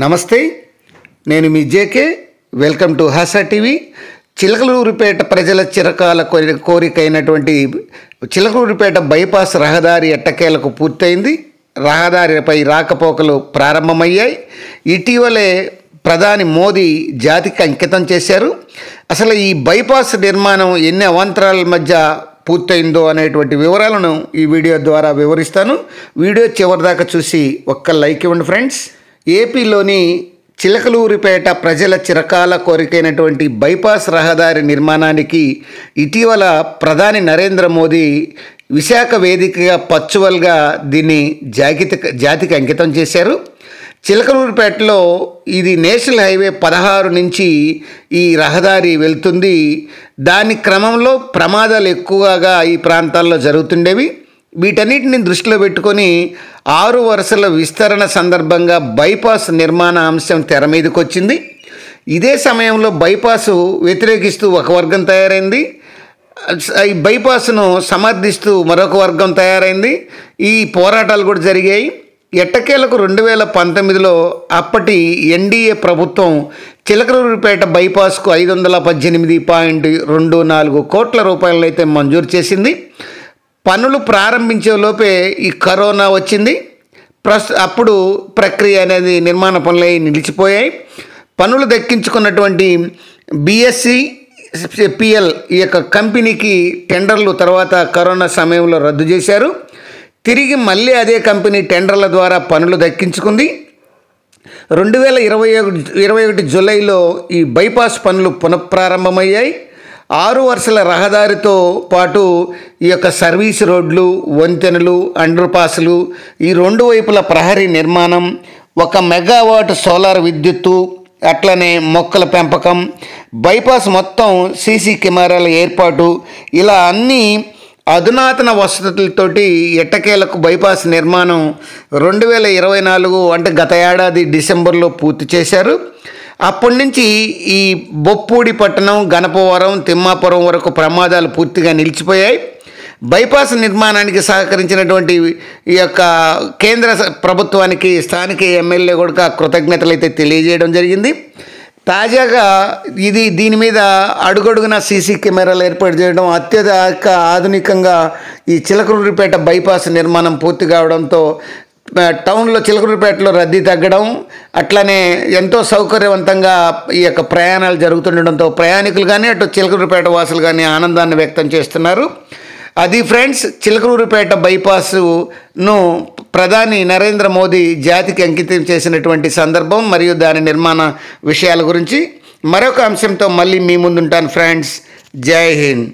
నమస్తే, నేను మీ JK. Welcome to Hasa TV. Chilakaluripet ప్రజల చిరకాల కోరికైనటువంటి చిలకలూరిపేట బైపాస్ రహదారి ఎట్టకేలకు పూర్తయింది. రహదారిపై రాకపోకలు ప్రారంభమయ్యాయి. ఇటీవలే ప్రధాని మోదీ జాతికి అంకితం చేశారు. అసలు ఈ బైపాస్ నిర్మాణం ఎన్ని అవాంతరాల మధ్య పూర్తయిందో అనేటువంటి వివరాలను ఈ వీడియో ద్వారా వివరిస్తాను. వీడియో చివరిదాకా చూసి ఒక్క లైక్ ఇవ్వండి ఫ్రెండ్స్. ఏపీలోని చిలకలూరిపేట ప్రజల చిరకాల కోరికైనటువంటి బైపాస్ రహదారి నిర్మాణానికి ఇటీవల ప్రధాని నరేంద్ర మోదీ విశాఖ వేదికగా పర్చువల్గా దీన్ని జాతికి అంకితం చేశారు. చిలకలూరిపేటలో ఇది నేషనల్ హైవే 16 నుంచి ఈ రహదారి వెళ్తుంది. దాని క్రమంలో ప్రమాదాలు ఎక్కువగా ఈ ప్రాంతాల్లో జరుగుతుండేవి. వీటన్నిటిని దృష్టిలో పెట్టుకొని 6 వరుసల విస్తరణ సందర్భంగా బైపాస్ నిర్మాణ అంశం తెర మీదకి వచ్చింది. ఇదే సమయంలో బైపాసు వ్యతిరేకిస్తూ ఒక వర్గం తయారైంది. ఈ బైపాస్ను సమర్థిస్తూ మరొక వర్గం తయారైంది. ఈ పోరాటాలు కూడా జరిగాయి. ఎట్టకేలకు 2019లో అప్పటి ఎన్డీఏ ప్రభుత్వం చిలకలూరిపేట బైపాస్కు 518.24 కోట్ల రూపాయలు అయితే మంజూరు చేసింది. పనులు ప్రారంభించే లోపే ఈ కరోనా వచ్చింది. అప్పుడు ప్రక్రియ అనేది నిర్మాణ పనులు నిలిచిపోయాయి. పనులు దక్కించుకున్నటువంటి BSEPL ఈ యొక్క కంపెనీకి టెండర్లు తర్వాత కరోనా సమయంలో రద్దు చేశారు. తిరిగి మళ్ళీ అదే కంపెనీ టెండర్ల ద్వారా పనులు దక్కించుకుంది. 2021 జూలైలో ఈ బైపాస్ పనులు పునఃప్రారంభమయ్యాయి. 6 వరుసల రహదారితో పాటు ఈ యొక్క సర్వీస్ రోడ్లు, వంతెనలు, అండర్ పాస్లు, ఈ 2 వైపుల ప్రహరీ నిర్మాణం, 1 మెగావాట్ సోలార్ విద్యుత్తు, అట్లనే మొక్కల పెంపకం, బైపాస్ మొత్తం సీసీ కెమెరాల ఏర్పాటు, ఇలా అన్నీ అధునాతన వసతులతోటి ఎట్టకేలకు బైపాస్ నిర్మాణం 2024 అంటే గత ఏడాది డిసెంబర్లో పూర్తి చేశారు. అప్పటి నుంచి ఈ బొప్పూడి పట్టణం, గణపవరం, తిమ్మాపురం వరకు ప్రమాదాలు పూర్తిగా నిలిచిపోయాయి. బైపాస్ నిర్మాణానికి సహకరించినటువంటి ఈ యొక్క కేంద్ర ప్రభుత్వానికి స్థానిక ఎమ్మెల్యే కూడా కృతజ్ఞతలు అయితే తెలియజేయడం జరిగింది. తాజాగా దీని మీద అడుగడుగున సీసీ కెమెరాలు ఏర్పాటు చేయడం, అత్యధిక ఆధునికంగా ఈ చిలకలూరిపేట బైపాస్ నిర్మాణం పూర్తి కావడంతో టౌన్లో చిలకలూరిపేటలో రద్దీ తగ్గడం, అట్లనే ఎంతో సౌకర్యవంతంగా ఈ యొక్క ప్రయాణాలు జరుగుతుండడంతో ప్రయాణికులు కానీ అటు చిలకలూరిపేట వాసులు కానీ ఆనందాన్ని వ్యక్తం చేస్తున్నారు. అది ఫ్రెండ్స్, చిలకలూరిపేట బైపాస్ను ప్రధాని నరేంద్ర మోదీ జాతికి అంకితం చేసినటువంటి సందర్భం మరియు దాని నిర్మాణ విషయాల గురించి మరొక అంశంతో మళ్ళీ మీ ముందుంటాను ఫ్రెండ్స్. జై హింద్.